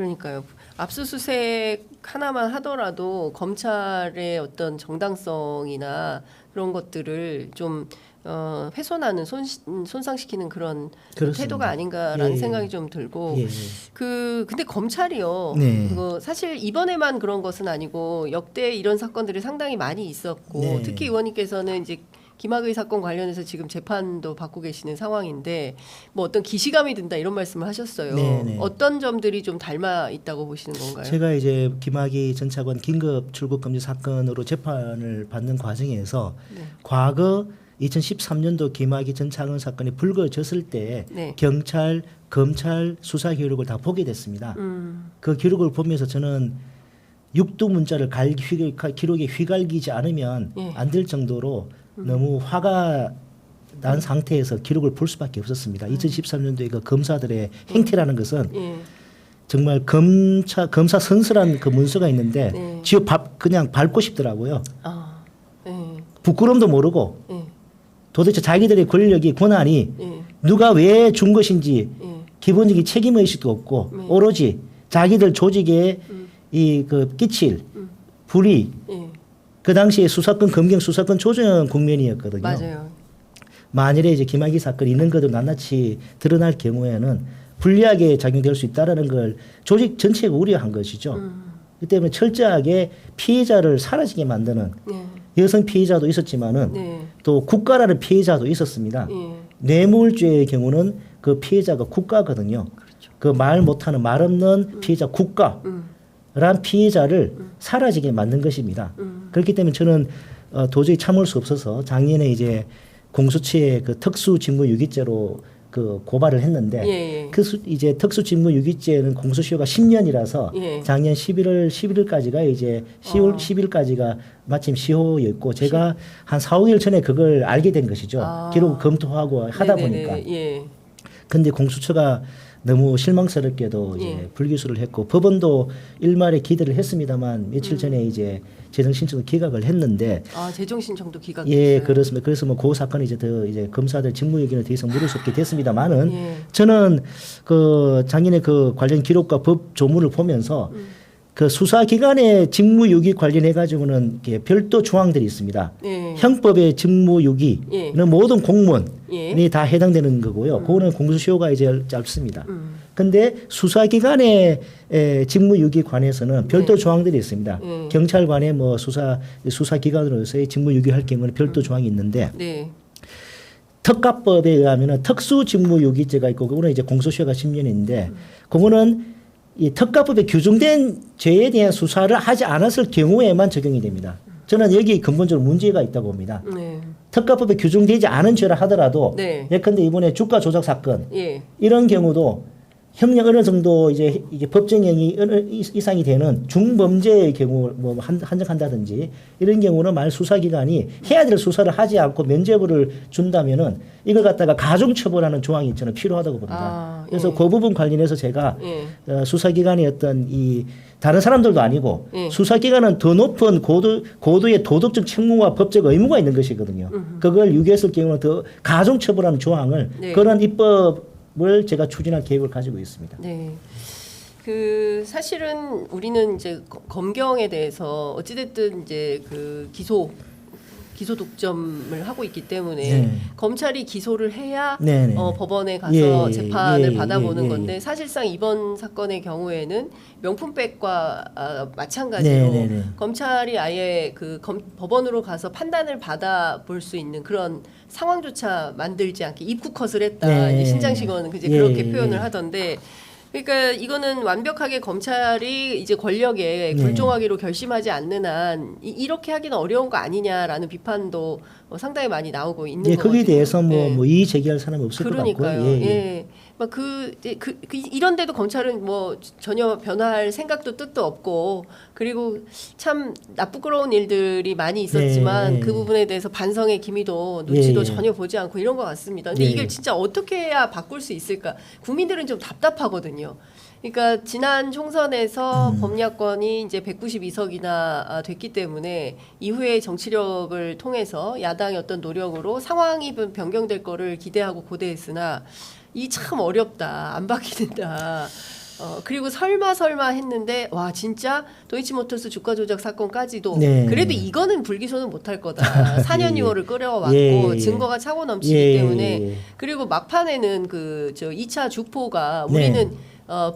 그러니까요. 압수수색 하나만 하더라도 검찰의 어떤 정당성이나 그런 것들을 좀 훼손하는 손상시키는 그런 그렇습니다. 태도가 아닌가라는 예. 생각이 좀 들고 예. 근데 검찰이요. 네. 그거 사실 이번에만 그런 것은 아니고 역대 이런 사건들이 상당히 많이 있었고 네. 특히 의원님께서는 이제 김학의 사건 관련해서 지금 재판도 받고 계시는 상황인데 뭐 어떤 기시감이 든다 이런 말씀을 하셨어요. 네네. 어떤 점들이 좀 닮아 있다고 보시는 건가요? 제가 이제 김학의 전 차관 긴급 출국 금지 사건으로 재판을 받는 과정에서 네. 과거 2013년도 김학의 전 차관 사건이 불거졌을 때 네. 경찰, 검찰 수사 기록을 다 보게 됐습니다. 그 기록을 보면서 저는 육두 문자를 기록에 휘갈기지 않으면 예. 안 될 정도로 너무 화가 난 상태에서 기록을 볼 수밖에 없었습니다. 2013년도에 그 검사들의 행태라는 것은 예. 정말 검사 선서란 그 문서가 있는데 네. 그냥 밟고 싶더라고요. 아, 예. 부끄럼도 모르고 예. 도대체 자기들의 권력이 권한이 예. 누가 왜 준 것인지 예. 기본적인 책임의식도 없고 네. 오로지 자기들 조직에 이 그 끼칠 불이 예. 그 당시에 수사권 검경 수사권 조정 국면이었거든요. 맞아요. 만일에 이제 김학의 사건이 있는 것도 낱낱이 드러날 경우에는 불리하게 작용될 수 있다라는 걸 조직 전체가 우려한 것이죠. 그 때문에 철저하게 피해자를 사라지게 만드는 네. 여성 피해자도 있었지만은 네. 또 국가라는 피해자도 있었습니다. 예. 뇌물죄의 경우는 그 피해자가 국가거든요. 그렇죠. 그 말 못하는 말 없는 피해자 국가란 피해자를 사라지게 만든 것입니다. 그렇기 때문에 저는 도저히 참을 수 없어서 작년에 이제 공수처의 그 특수직무유기죄로 그 고발을 했는데 예. 예. 이제 특수직무유기죄는 공소시효가 10년이라서 예. 작년 11일까지가 이제 10월 10일까지가 마침 시효였고 제가 한 4, 5일 전에 그걸 알게 된 것이죠. 아. 기록 검토하고 하다 네네네. 보니까. 예. 근데 공수처가 너무 실망스럽게도 이제 예. 불기소를 했고 법원도 일말에 기대를 했습니다만 며칠 전에 이제 재정 신청을 기각을 했는데 아, 재정 신청도 기각됐어요. 예, 그렇습니다. 그래서 뭐 그 사건이 이제 더 이제 검사들 직무유기는 더 이상 물을 수 없게 됐습니다만은 예. 저는 그 작년에 그 관련 기록과 법 조문을 보면서 그 수사기관의 직무유기 관련해 가지고는 별도 조항들이 있습니다. 예. 형법의 직무유기는 예. 모든 공무원이 예. 다 해당되는 거고요. 그거는 공소시효가 이제 짧습니다. 근데 수사기관의 직무유기 관해서는 별도 조항들이 있습니다. 경찰관의 뭐 수사기관으로서의 직무유기할 경우는 별도 조항이 있는데 네. 특가법에 의하면은 특수직무유기죄가 있고 그거는 이제 공소시효가 10년인데 그거는 이 특가법에 규정된 죄에 대한 수사를 하지 않았을 경우에만 적용이 됩니다. 저는 여기 근본적으로 문제가 있다고 봅니다. 네. 특가법에 규정되지 않은 죄를 하더라도 네. 예컨대 이번에 주가 조작 사건 예. 이런 경우도 형량 어느 정도 이제 이게 법정형이 어느 이상이 되는 중범죄의 경우 뭐 한정한다든지 이런 경우는 만약 수사기관이 해야 될 수사를 하지 않고 면죄부를 준다면은 이걸 갖다가 가중처벌하는 조항이 있잖아요. 필요하다고 봅니다. 아, 그래서 예. 그 부분 관련해서 제가 예. 수사기관의 어떤 이 다른 사람들도 아니고 예. 수사기관은 더 높은 고도의 도덕적 책무와 법적 의무가 있는 것이거든요. 그걸 유기했을 경우는 더 가중처벌하는 조항을 네. 그런 입법을 제가 추진할 계획을 가지고 있습니다. 네. 그 사실은 우리는 이제 검경에 대해서 어찌됐든 이제 그 기소 독점을 하고 있기 때문에 네. 검찰이 기소를 해야 네네. 법원에 가서 예, 재판을 예, 받아보는 예, 예. 건데 사실상 이번 사건의 경우에는 명품백과 마찬가지로 네네네. 검찰이 아예 그 법원으로 가서 판단을 받아볼 수 있는 그런 상황조차 만들지 않게 입국컷을 했다. 네. 이제 신장식 의원은 이제 예, 그렇게 예. 표현을 하던데. 그러니까 이거는 완벽하게 검찰이 이제 권력에 네. 굴종하기로 결심하지 않는 한 이렇게 하기는 어려운 거 아니냐라는 비판도 상당히 많이 나오고 있는 예, 거거든요. 거기에 대해서 예. 뭐 이의 제기할 사람이 없을 그러니까요. 것 같고요. 예. 막 이런데도 검찰은 뭐 전혀 변화할 생각도 뜻도 없고 그리고 참 나쁘끄러운 일들이 많이 있었지만 네. 그 부분에 대해서 반성의 기미도 눈치도 예. 전혀 보지 않고 이런 것 같습니다. 근데 예. 이걸 진짜 어떻게 해야 바꿀 수 있을까? 국민들은 좀 답답하거든요. 그러니까 지난 총선에서 범야권이 이제 192석이나 됐기 때문에 이후에 정치력을 통해서 야당의 어떤 노력으로 상황이 변경될 거를 기대하고 고대했으나 이 참 어렵다. 안 바뀌는다. 그리고 설마 했는데 와 진짜 도이치모터스 주가 조작 사건까지도 네. 그래도 이거는 불기소는 못할 거다. 4년 예. 6월을 끌어왔고 예. 증거가 차고 넘치기 예. 때문에 그리고 막판에는 그 저 2차 주포가 네. 우리는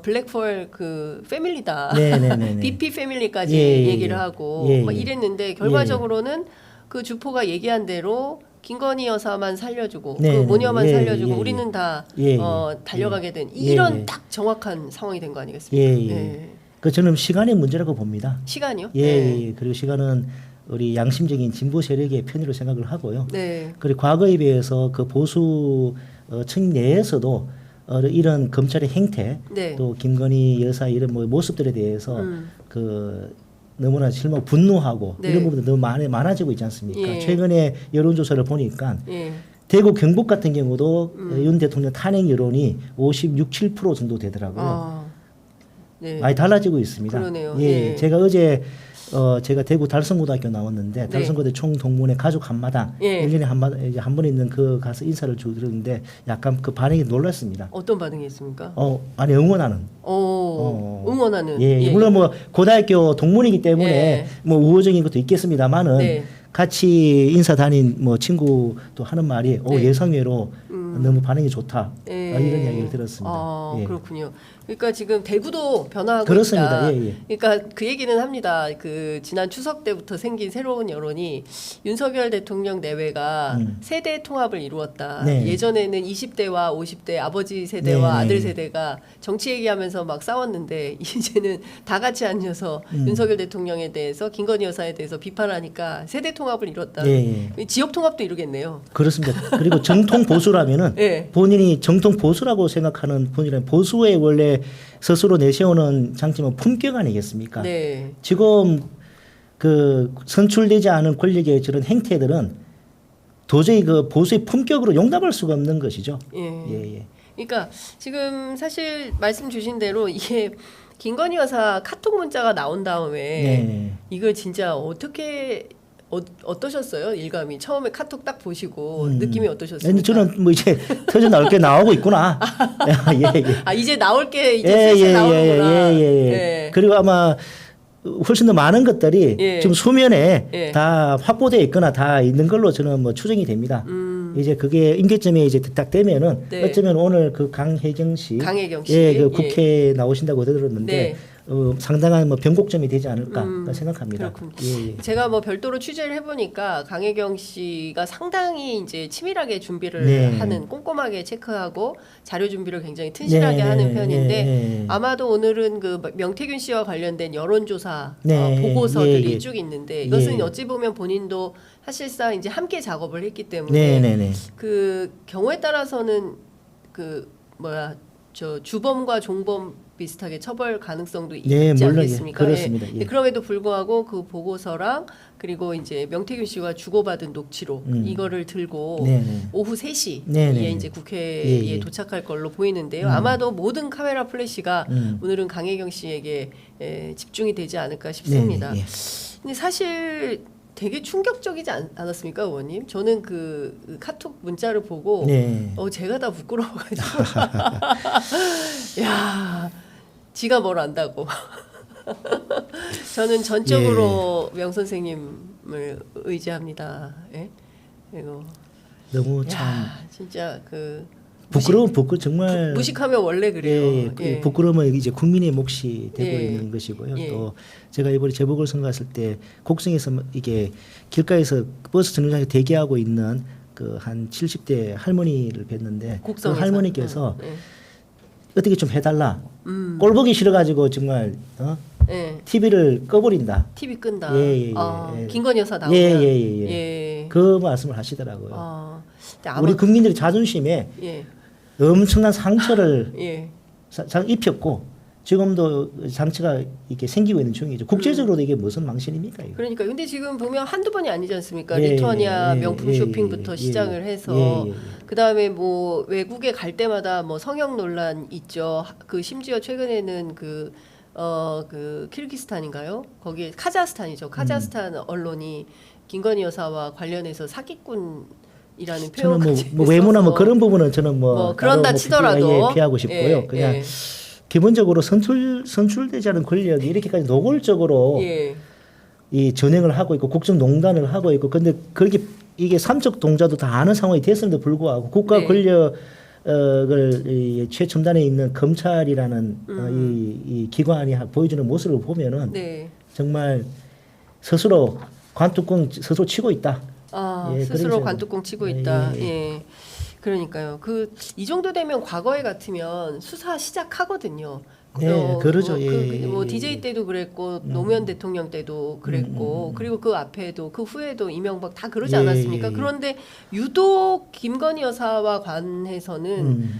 블랙펄 그 패밀리다. 네네네. BP 패밀리까지 예. 얘기를 하고 예. 막 이랬는데 결과적으로는 그 주포가 얘기한 대로 김건희 여사만 살려주고 네, 그 모녀만 네. 살려주고 예, 예. 우리는 다 예, 예. 달려가게 된 예, 이런 예. 딱 정확한 상황이 된 거 아니겠습니까? 예, 예. 그 저는 시간의 문제라고 봅니다. 시간이요? 예, 네. 예. 그리고 시간은 우리 양심적인 진보 세력의 편으로 생각을 하고요. 네. 그리고 과거에 비해서 그 보수 층 내에서도 이런 검찰의 행태 네. 또 김건희 여사 이런 뭐 모습들에 대해서 그 너무나 실망 분노하고 네. 이런 부분도 너무 많아지고 있지 않습니까? 예. 최근에 여론조사를 보니까 예. 대구 경북 같은 경우도 윤 대통령 탄핵 여론이 56, 7% 정도 되더라고요. 네. 많이 달라지고 있습니다. 그러네요. 예, 예. 제가 어제 제가 대구 달성고등학교 나왔는데 네. 달성고대 총동문회 가족 한마당 예. 1년에 한 번 있는 그 가서 인사를 드렸는데 약간 그 반응이 놀랐습니다. 어떤 반응이 있습니까? 아니 응원하는. 응원하는. 예, 물론 뭐 고등학교 동문이기 때문에 예. 뭐 우호적인 것도 있겠습니다만은 네. 같이 인사 다닌 뭐 친구도 하는 말이 네. 예상외로 너무 반응이 좋다. 예. 이런 이야기를 들었습니다. 예. 그렇군요. 그러니까 지금 대구도 변화하고 그렇습니다. 있다. 예, 예. 그러니까 그 얘기는 합니다. 그 지난 추석 때부터 생긴 새로운 여론이 윤석열 대통령 내외가 세대 통합을 이루었다. 네. 예전에는 20대와 50대 아버지 세대와 네. 아들 세대가 정치 얘기하면서 막 싸웠는데 이제는 다 같이 앉아서 윤석열 대통령에 대해서 김건희 여사에 대해서 비판하니까 세대 통합을 이뤘다. 예, 지역 통합도 이루겠네요. 그렇습니다. 그리고 정통 보수라면은 예. 본인이 정통 보수라고 생각하는 본인은 보수의 원래 스스로 내세우는 장점은 품격 아니겠습니까? 네. 지금 그 선출되지 않은 권력의 저런 행태들은 도저히 그 보수의 품격으로 용납할 수가 없는 것이죠. 예. 그러니까 지금 사실 말씀 주신 대로 이게 김건희 여사 카톡 문자가 나온 다음에 네. 이걸 진짜 어떻게 어떠셨어요? 일감이 처음에 카톡 딱 보시고 느낌이 어떠셨습니까? 근데 저는 뭐 이제 터져 나올 게 나오고 있구나. 예, 예. 이제 나올 게 이제 슬슬 나오는구나. 예. 그리고 아마 훨씬 더 많은 것들이 예. 지금 수면에 예. 다 확보되어 있거나 다 있는 걸로 저는 뭐 추정이 됩니다. 이제 그게 임계점에 이제 딱 되면은 네. 어쩌면 오늘 그 강혜경 씨, 예, 그 국회에 나오신다고 들었는데 네. 상당한 뭐 변곡점이 되지 않을까 생각합니다. 그렇군요. 예. 제가 뭐 별도로 취재를 해보니까 강혜경 씨가 상당히 이제 치밀하게 준비를 네. 하는 꼼꼼하게 체크하고 자료 준비를 굉장히 튼실하게 하는 편인데 네. 아마도 오늘은 그 명태균 씨와 관련된 여론조사 네. 보고서들이 예. 쭉 있는데 이것은 예. 어찌 보면 본인도 사실상 이제 함께 작업을 했기 때문에 네. 그 경우에 따라서는 그 저 주범과 종범 비슷하게 처벌 가능성도 네, 있지 물론 않겠습니까? 그렇습니다. 예. 그럼에도 불구하고 그 보고서랑 그리고 이제 명태균 씨와 주고받은 녹취록 이거를 들고 네네. 오후 3시에 네네. 이제 국회에 예. 도착할 걸로 보이는데요. 아마도 모든 카메라 플래시가 오늘은 강혜경 씨에게 집중이 되지 않을까 싶습니다. 네. 근데 사실 되게 충격적이지 않았습니까, 의원님? 저는 그 카톡 문자를 보고 네. 제가 다 부끄러워가지고 야, 지가 뭘 안다고. 저는 전적으로 명 선생님을 의지합니다. 예? 그리고 너무 참 진짜 그 부끄러운 정말 무식하면 원래 그래요. 그 부끄러움은 이제 국민의 몫이 되고 예. 있는 것이고요. 예. 또 제가 이번에 재보궐선거 갔을 때 곡성에서 이게 길가에서 버스 정류장에 대기하고 있는 그 한 70대 할머니를 뵀는데 그 곡성에서? 할머니께서 예. 어떻게 좀 해달라. 꼴보기 싫어가지고 정말 예. TV를 꺼버린다. TV 끈다. 예. 김건희 여사 나오면. 예. 그 말씀을 하시더라고요. 근데 아마 우리 국민들의 자존심에 예. 엄청난 상처를 예. 입혔고 지금도 장치가 이렇게 생기고 있는 중이죠. 국제적으로도 이게 무슨 망신입니까? 이거? 그러니까 근데 지금 보면 한두 번이 아니지 않습니까? 예, 리투아니아 예, 명품 예, 쇼핑부터 예, 시작을 예, 해서 예. 그다음에 뭐 외국에 갈 때마다 뭐 성형 논란 있죠. 그 심지어 최근에는 그 키르기스탄인가요? 거기에 카자흐스탄이죠. 카자흐스탄 언론이 김건희 여사와 관련해서 사기꾼이라는 저는 표현까지 뭐 외모나 뭐 써서 그런 부분은 저는 뭐 그런다 따로 치더라도 피하고 싶고요. 그냥 기본적으로 선출되지 않은 권력이 이렇게까지 노골적으로 예. 이 전횡을 하고 있고 국정농단을 하고 있고 근데 그렇게 이게 삼척 동자도 다 아는 상황이 됐음에도 불구하고 국가 네. 권력을 이 최첨단에 있는 검찰이라는 이 기관이 보여주는 모습을 보면은 네. 정말 스스로 관뚜껑 스스로 치고 있다. 아, 예, 스스로 그러죠. 관뚜껑 치고 예, 있다. 예, 예. 그러니까요. 그 이 정도 되면 과거에 같으면 수사 시작하거든요. 네, 그러죠. 예, 뭐 예, DJ 때도 그랬고 노무현 대통령 때도 그랬고 그리고 그 앞에도 그 후에도 이명박 다 그러지 예, 않았습니까? 예, 예. 그런데 유독 김건희 여사와 관해서는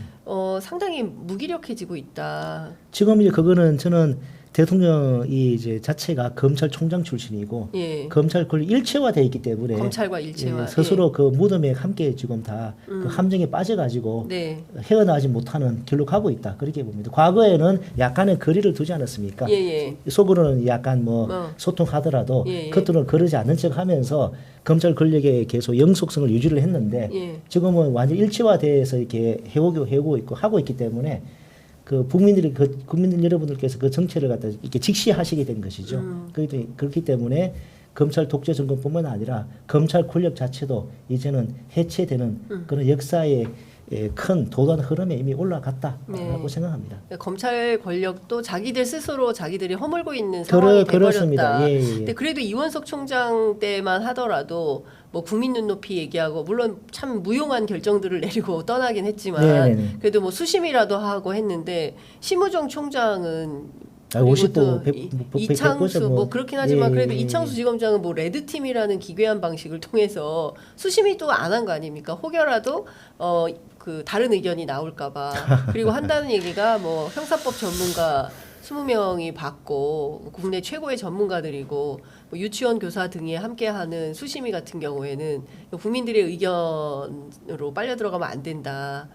상당히 무기력해지고 있다. 지금 이제 그거는 저는 대통령이 이제 자체가 검찰총장 출신이고 예. 검찰 권력 일체화돼 있기 때문에 검찰과 일체화. 예, 스스로 그 무덤에 함께 지금 다 그 함정에 빠져가지고 네. 헤어나지 못하는 길로 가고 있다 그렇게 봅니다. 과거에는 약간의 거리를 두지 않았습니까? 예, 예. 속으로는 약간 뭐 소통하더라도 예, 예. 겉으로는 그러지 않는 척하면서 검찰 권력의 계속 영속성을 유지를 했는데 예. 지금은 완전 일체화돼서 이렇게 해오고 있고 하고 있기 때문에 그 국민들이 국민 여러분들께서 그 정체를 갖다 이렇게 직시하시게 된 것이죠. 그렇기 때문에 검찰 독재 정권뿐만 아니라 검찰 권력 자체도 이제는 해체되는 그런 역사의 큰 도단 흐름에 이미 올라갔다라고 네. 생각합니다. 검찰 권력도 자기들 스스로 자기들이 허물고 있는 상황이 그렇습니다. 돼버렸다. 예, 예. 근데 그래도 이원석 총장 때만 하더라도 뭐 국민 눈높이 얘기하고 물론 참 무용한 결정들을 내리고 떠나긴 했지만 네네네. 그래도 뭐 수심이라도 하고 했는데 심우정 총장은 아, 그리고 50도 또 100, 이창수 뭐 그렇긴 하지만 예, 그래도 예, 이창수 지검장은 뭐 레드팀이라는 기괴한 방식을 통해서 수심이 또 안 한 거 아닙니까? 혹여라도 그 다른 의견이 나올까봐 그리고 한다는 얘기가 뭐 형사법 전문가 20명이 받고 국내 최고의 전문가들이고 뭐 유치원 교사 등이 함께하는 수심위 같은 경우에는 국민들의 의견으로 빨려 들어가면 안 된다.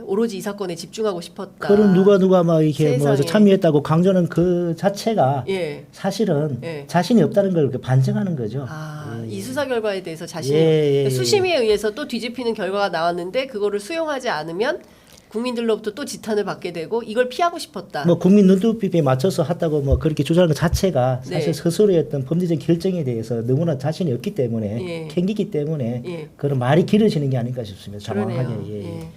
오로지 이 사건에 집중하고 싶었다. 그런 누가 막 이렇게 뭐 세상에. 참여했다고 강조하는 그 자체가 예. 사실은 예. 자신이 없다는 걸 반증하는 거죠. 아, 이 수사 결과에 대해서 자신이 예, 예. 수심위에 의해서 또 뒤집히는 결과가 나왔는데 그거를 수용하지 않으면 국민들로부터 또 지탄을 받게 되고 이걸 피하고 싶었다. 뭐 국민 눈높이에 맞춰서 했다고 뭐 그렇게 주장하는 것 자체가 사실 네. 스스로의 어떤 범죄적 결정에 대해서 너무나 자신이 없기 때문에 예. 캥기기 때문에 예. 그런 말이 길어지는 게 아닐까 싶습니다. 그러네요. 장황하게. 예. 예.